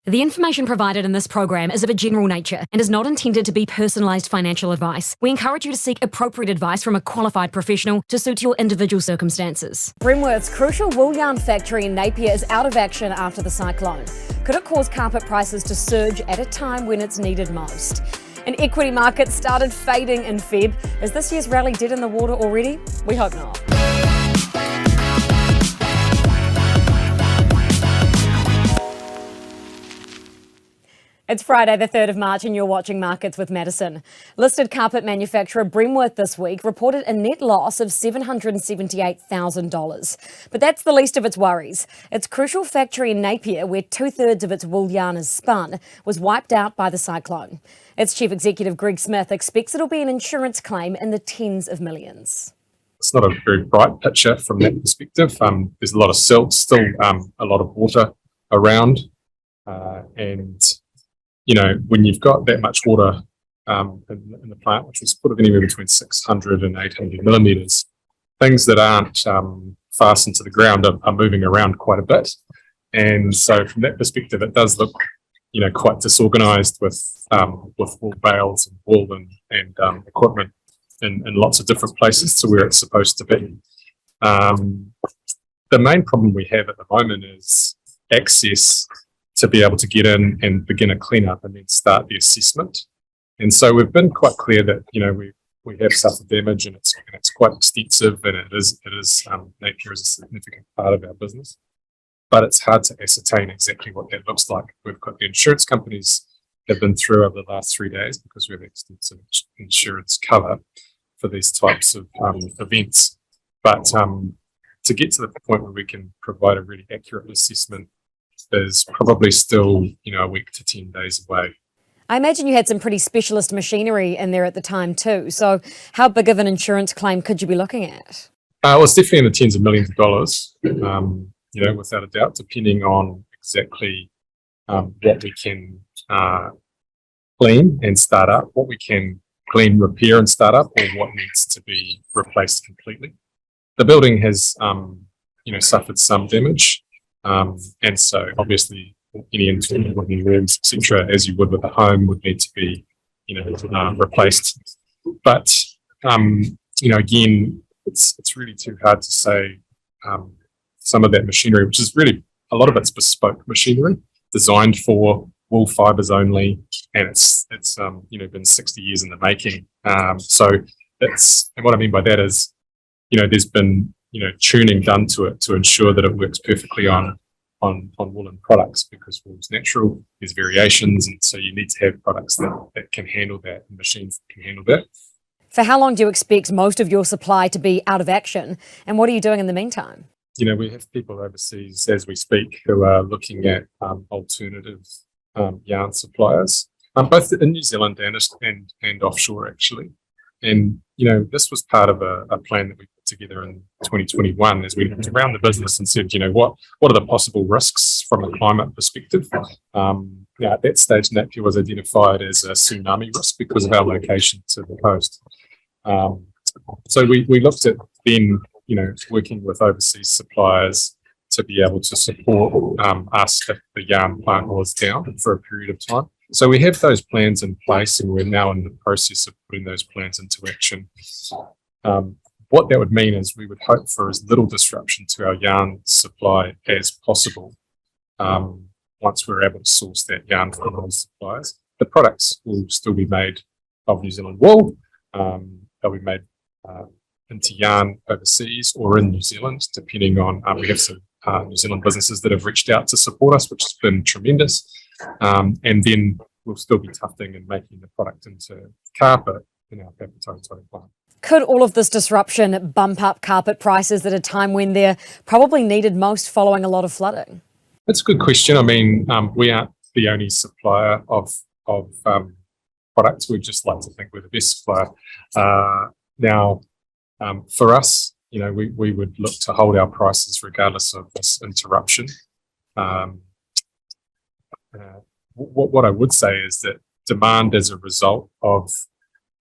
The information provided in this program is of a general nature and is not intended to be personalised financial advice. We encourage you to seek appropriate advice from a qualified professional to suit your individual circumstances. Bremworth's crucial wool yarn factory in Napier is out of action after the cyclone. Could it cause carpet prices to surge at a time when it's needed most? An equity market started fading in Feb. Is this year's rally dead in the water already? We hope not. It's Friday the 3rd of March and you're watching Markets with Madison. Listed carpet manufacturer Bremworth this week reported a net loss of $778,000. But that's the least of its worries. Its crucial factory in Napier, where 2/3 of its wool yarn is spun, was wiped out by the cyclone. Its chief executive Greg Smith expects it'll be an insurance claim in the tens of millions. It's not a very bright picture from that perspective. There's a lot of silt, still a lot of water around, and when you've got that much water in the plant, which was put anywhere between 600 and 800 millimetres, things that aren't fastened to the ground are moving around quite a bit. And so from that perspective, it does look, quite disorganised with wool bales and wool and equipment in lots of different places to where it's supposed to be. The main problem we have at the moment is access to be able to get in and begin a cleanup and then start the assessment. And so we've been quite clear that, we have suffered damage and it's quite extensive, and it is Napier is a significant part of our business. But it's hard to ascertain exactly what that looks like. We've got the insurance companies have been through over the last 3 days because we have extensive insurance cover for these types of events. But to get to the point where we can provide a really accurate assessment is probably still, a week to 10 days away. I imagine you had some pretty specialist machinery in there at the time too. So how big of an insurance claim could you be looking at? Well, it's definitely in the tens of millions of dollars, without a doubt, depending on exactly what we can clean and start up, what we can clean, repair and start up, or what needs to be replaced completely. The building has, suffered some damage. And so obviously any internal living rooms, etc., as you would with a home, would need to be, replaced. But, again, it's really too hard to say some of that machinery, which is really, a lot of it's bespoke machinery designed for wool fibres only. And it's been 60 years in the making. And what I mean by that is, there's been, tuning done to it to ensure that it works perfectly on woolen products, because wool's natural, there's variations, and so you need to have products that can handle that, and machines that can handle that. For how long do you expect most of your supply to be out of action, and what are you doing in the meantime? We have people overseas as we speak who are looking at alternative yarn suppliers, both in New Zealand and offshore actually. And, this was part of a plan that we put together in 2021 as we looked around the business and said, what are the possible risks from a climate perspective? At that stage, Napier was identified as a tsunami risk because of our location to the coast. So we looked at then, working with overseas suppliers to be able to support us if the yarn plant was down for a period of time. So we have those plans in place, and we're now in the process of putting those plans into action. What that would mean is we would hope for as little disruption to our yarn supply as possible once we're able to source that yarn from those suppliers. The products will still be made of New Zealand wool. They'll be made into yarn overseas or in New Zealand, depending on, we have some New Zealand businesses that have reached out to support us, which has been tremendous. And then we'll still be tufting and making the product into carpet in our Papatoetoe plant. Could all of this disruption bump up carpet prices at a time when they're probably needed most following a lot of flooding? That's a good question. I mean, we aren't the only supplier of products. We'd just like to think we're the best supplier. Now, for us, we would look to hold our prices regardless of this interruption. What I would say is that demand as a result of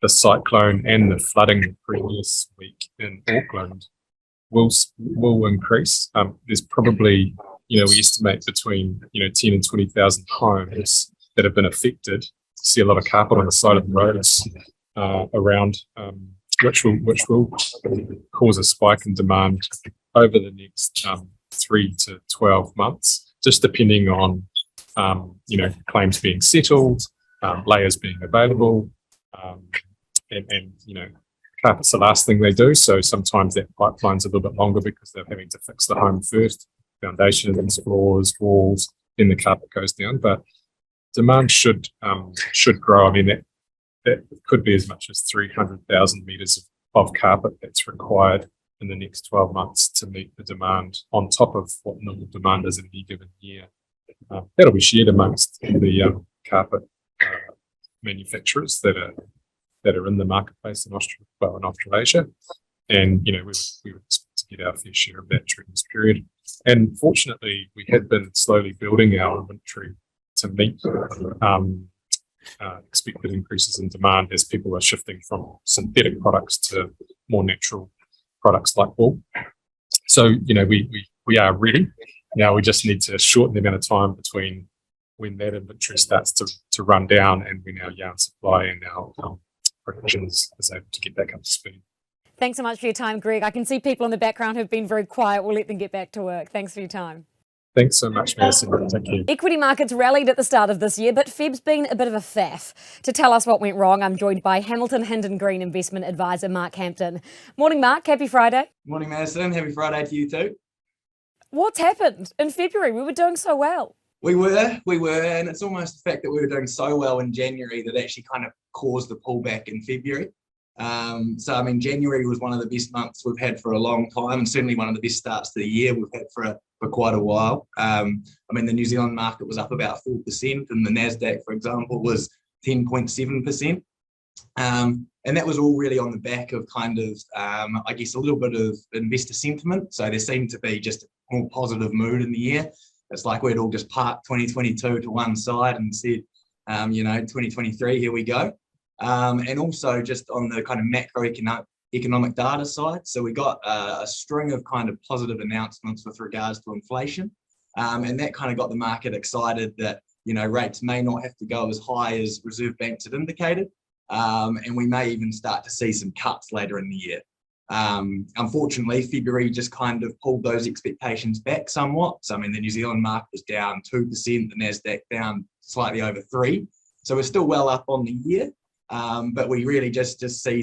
the cyclone and the flooding the previous week in Auckland will increase. There's probably, we estimate between 10 and 20,000 homes that have been affected. See a lot of carpet on the side of the roads around, which will cause a spike in demand over the next 3 to 12 months, just depending on claims being settled, layers being available, and carpet's the last thing they do. So sometimes that pipeline's a little bit longer because they're having to fix the home first, foundations, floors, walls, then the carpet goes down. But demand should grow. I mean, that could be as much as 300,000 metres of carpet that's required in the next 12 months to meet the demand on top of what normal demand is in any given year. That'll be shared amongst the carpet manufacturers that are in the marketplace in Australasia, and we would expect to get our fair share of that during this period. And fortunately, we had been slowly building our inventory to meet expected increases in demand as people are shifting from synthetic products to more natural products like wool. So we are ready. Now we just need to shorten the amount of time between when that inventory starts to run down and when our yarn supply and our production is able to get back up to speed. Thanks so much for your time, Greg. I can see people in the background who've been very quiet. We'll let them get back to work. Thanks for your time. Thanks so much, Madison. Thank you. Equity markets rallied at the start of this year, but Feb's been a bit of a faff. To tell us what went wrong, I'm joined by Hamilton Hinden Green investment advisor Mark Hampton. Morning, Mark. Happy Friday. Morning, Madison. Happy Friday to you too. What's happened? In February, we were doing so well. We were, and it's almost the fact that we were doing so well in January that actually kind of caused the pullback in February. So, I mean, January was one of the best months we've had for a long time, and certainly one of the best starts to the year we've had for quite a while. I mean, the New Zealand market was up about 4%, and the NASDAQ, for example, was 10.7%. And that was all really on the back of kind of, I guess, a little bit of investor sentiment. So there seemed to be just a more positive mood in the year. It's like we'd all just parked 2022 to one side and said, 2023, here we go. And also just on the kind of macroeconomic data side. So we got a string of kind of positive announcements with regards to inflation. And that kind of got the market excited that, rates may not have to go as high as Reserve Banks had indicated. And we may even start to see some cuts later in the year. Unfortunately, February just kind of pulled those expectations back somewhat. So, I mean, the New Zealand market was down 2%, the NASDAQ down slightly over 3%. So we're still well up on the year. But we really just see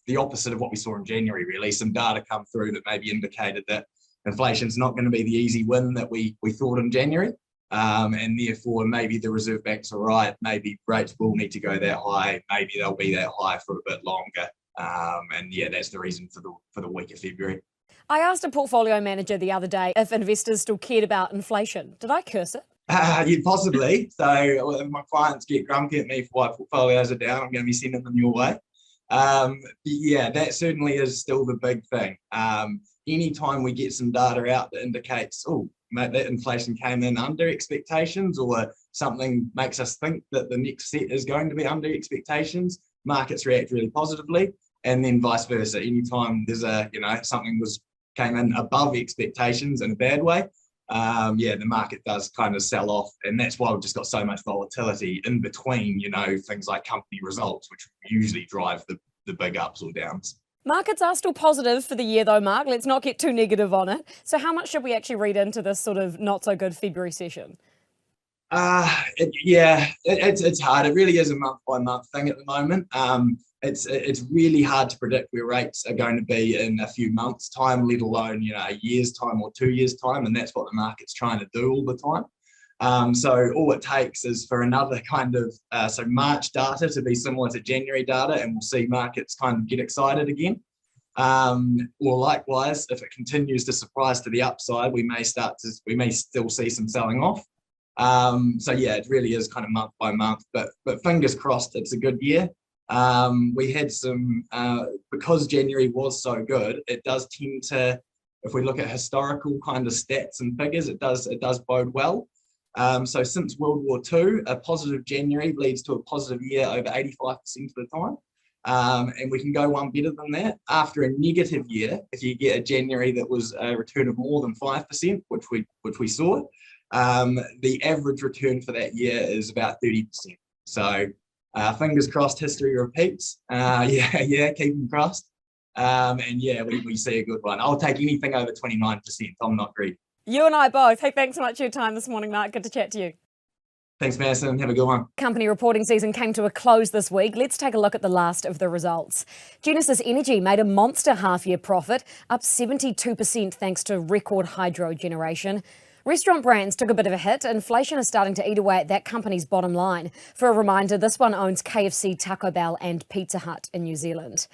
the opposite of what we saw in January, really. Some data come through that maybe indicated that inflation's not going to be the easy win that we thought in January. And therefore, maybe the Reserve Banks are right. Maybe rates will need to go that high. Maybe they'll be that high for a bit longer. And yeah, that's the reason for the weaker February. I asked a portfolio manager the other day if investors still cared about inflation. Did I curse it? Yeah, possibly. So if my clients get grumpy at me for why portfolios are down, I'm going to be sending them your way. Yeah, that certainly is still the big thing. Anytime we get some data out that indicates, that inflation came in under expectations, or something makes us think that the next set is going to be under expectations, markets react really positively, and then vice versa. Anytime there's something came in above expectations in a bad way, the market does kind of sell off, and that's why we've just got so much volatility in between, things like company results, which usually drive the big ups or downs. Markets are still positive for the year though, Mark. Let's not get too negative on it. So how much should we actually read into this sort of not so good February session? It's hard. It really is a month by month thing at the moment. It's really hard to predict where rates are going to be in a few months' time, let alone a year's time or 2 years' time, and that's what the market's trying to do all the time. So all it takes is for another kind of March data to be similar to January data, and we'll see markets kind of get excited again. Or likewise, if it continues to surprise to the upside, we may still see some selling off. It really is kind of month by month, but fingers crossed it's a good year. We had some, because January was so good, it does tend to, if we look at historical kind of stats and figures, it does bode well. So since World War II, a positive January leads to a positive year over 85% of the time. And we can go one better than that. After a negative year, if you get a January that was a return of more than 5%, which we saw, the average return for that year is about 30%. So fingers crossed history repeats. Keep them crossed. We see a good one. I'll take anything over 29%. I'm not greedy. You and I both. Hey, thanks so much for your time this morning, Mark. Good to chat to you. Thanks, Madison. Have a good one. Company reporting season came to a close this week. Let's take a look at the last of the results. Genesis Energy made a monster half-year profit, up 72% thanks to record hydro generation. Restaurant brands took a bit of a hit. Inflation is starting to eat away at that company's bottom line. For a reminder, this one owns KFC, Taco Bell and Pizza Hut in New Zealand.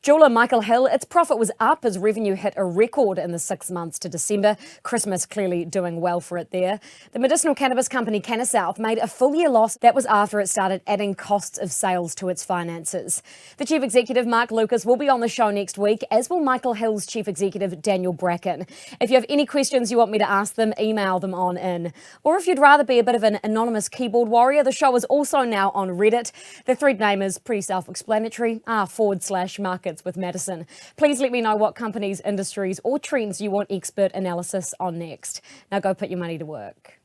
Jeweller Michael Hill, its profit was up as revenue hit a record in the 6 months to December. Christmas clearly doing well for it there. The medicinal cannabis company Cannasouth made a full year loss. That was after it started adding costs of sales to its finances. The chief executive, Mark Lucas, will be on the show next week, as will Michael Hill's chief executive, Daniel Bracken. If you have any questions you want me to ask them, email them on in. Or if you'd rather be a bit of an anonymous keyboard warrior, the show is also now on Reddit. The thread name is pretty self-explanatory, r/markets with Madison. Please let me know what companies, industries or trends you want expert analysis on next. Now go put your money to work.